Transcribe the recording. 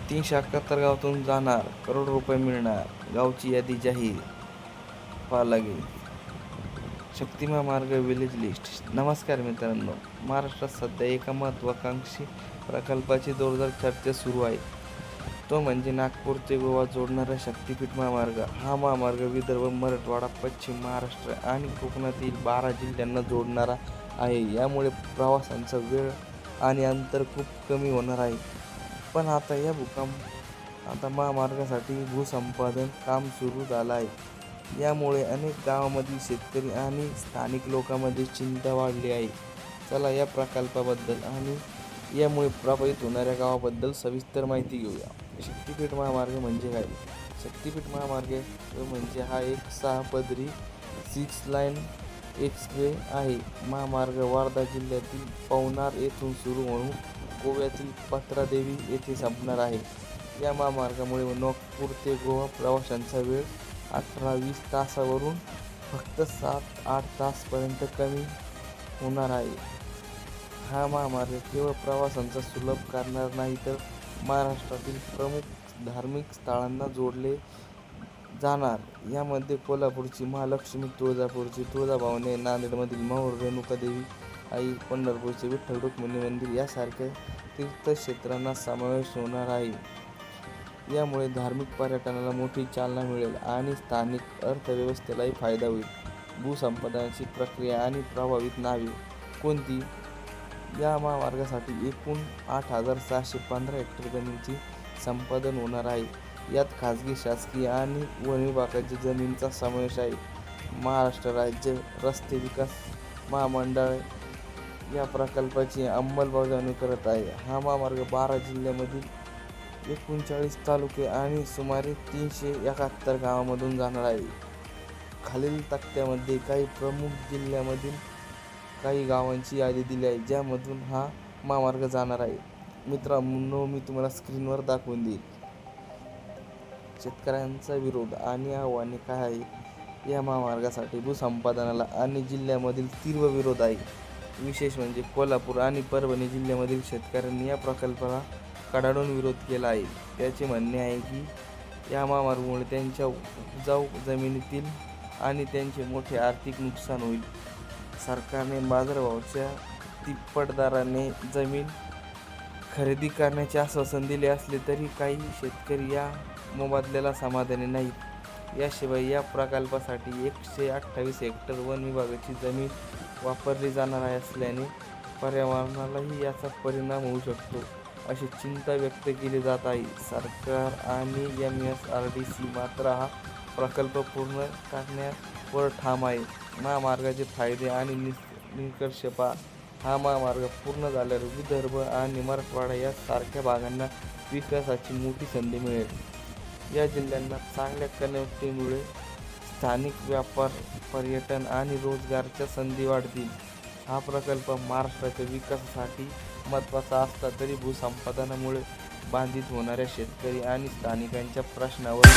371 गावातून जाणार, करोड रुपये मिळणार, गावची यादी जाहीर. पहा लगेच. शक्ती महामार्ग विलेज लिस्ट. नमस्कार मित्रांनो, महाराष्ट्रात सध्या एका महत्त्वाकांक्षी प्रकल्पाची जोरदार चर्चा सुरू आहे. तो म्हणजे नागपूर ते गोवा जोडणारा शक्तिपीठ महामार्ग. हा महामार्ग विदर्भ, मराठवाडा, पश्चिम महाराष्ट्र आणि कोकणातील 12 जिल्ह्यांना जोडणारा आहे. यामुळे प्रवासांचा वेळ आणि अंतर खूप कमी होणार आहे. पण आता महामार्गासाठी भूसंपादन काम सुरू झालं आहे. यामुळे अनेक गावांमधील शेतकरी आणि स्थानिक लोकांमध्ये चिंता वाढली आहे. चला या प्रकल्पाबद्दल आणि यामुळे प्रभावित होणाऱ्या गावाबद्दल सविस्तर माहिती घेऊया. शक्तिपीठ महामार्ग म्हणजे काय? शक्तिपीठ महामार्ग म्हणजे हा एक 6 पदरी 6 लाईन एक्सवे आहे. महामार्ग वर्धा जिल्ह्यातील पवनार येथून सुरू होऊन गोव्यातील पात्रादेवी येथे संपणार आहे. या महामार्गामुळे नागपूर ते गोवा प्रवाशांचा वेळ 18-20 तासावरून फक्त 7-8 तासापर्यंत कमी होणार आहे. हा महामार्ग केवळ प्रवासांचा सुलभ करणार नाही, तर महाराष्ट्रातील प्रमुख धार्मिक स्थळांना जोडले जाणार. यामध्ये कोल्हापूरची महालक्ष्मी, तुळजापूरची तुळजाभवानी, नांदेडमधील माहूर रेणुकादेवी आई, पंढरपूरचे विठ्ठल रुक्मिणी मंदिर यासारख्या तीर्थक्षेत्रांना समावेश होणार आहे. यामुळे धार्मिक पर्यटनाला मोठी चालना मिळेल आणि स्थानिक अर्थव्यवस्थेलाही फायदा होईल. भूसंपादनाची प्रक्रिया आणि प्रभावित नावे कोणती? या महामार्गासाठी एकूण 8,615 हेक्टर जमिनीची संपादन होणार आहे. यात खाजगी, शासकीय आणि वन विभागाच्या जमिनीचा समावेश आहे. महाराष्ट्र राज्य रस्ते विकास महामंडळ या प्रकल्पाची अंमलबजावणी करत आहे. हा महामार्ग 12 जिल्ह्यांमधील 39 तालुके आणि सुमारे 371 गावांमधून जाणार आहे. खालील तक्त्यामध्ये काही प्रमुख जिल्ह्यांमधील काही गावांची यादी दिली आहे, ज्यामधून हा महामार्ग जाणार आहे. मित्रांनो, मी तुम्हाला स्क्रीनवर दाखवून देईल. शेतकऱ्यांचा विरोध आणि आव्हाने काय आहेत? या महामार्गासाठी भूसंपादनाला अनेक जिल्ह्यांमधील तीव्र विरोध आहे. विशेष म्हणजे कोल्हापूर आणि परभणी जिल्ह्यामधील शेतकऱ्यांनी या प्रकल्पाला कडाडून विरोध केला आहे. त्याचे म्हणणे आहे की या महामार्गामुळे त्यांच्या उपजाऊ जमिनीतील आणि त्यांचे मोठे आर्थिक नुकसान होईल. सरकारने बाजारभावाच्या तिप्पट दराने जमीन खरेदी करण्याचे आश्वासन दिले असले तरी काही शेतकरी या मोबदल्याला समाधानी नाहीत. याशिवाय या प्रकल्पासाठी 128 हेक्टर वन विभागाची जमीन वापरली जाणार असल्याने पर्यावरणालाही याचा परिणाम होऊ शकतो, अशी चिंता व्यक्त केली जात आहे. सरकार आणि MSRDC मात्र हा प्रकल्प पूर्ण करण्यावर ठाम आहे. महामार्गाचे फायदे आणि निष्कर्ष पहा. हा महामार्ग पूर्ण झाल्यावर विदर्भ आणि मराठवाडा यासारख्या भागांना विकासाची मोठी संधी मिळेल. या जिल्ह्यांना चांगल्या कनेक्टिव्हिटीमुळे स्थानिक व्यापार, पर्यटन आणि रोजगाराच्या संधी वाढतील. हा प्रकल्प महाराष्ट्राच्या विकासासाठी महत्त्वाचा असला तरी भूसंपादनामुळे बाधित होणाऱ्या शेतकरी आणि स्थानिकांच्या प्रश्नावर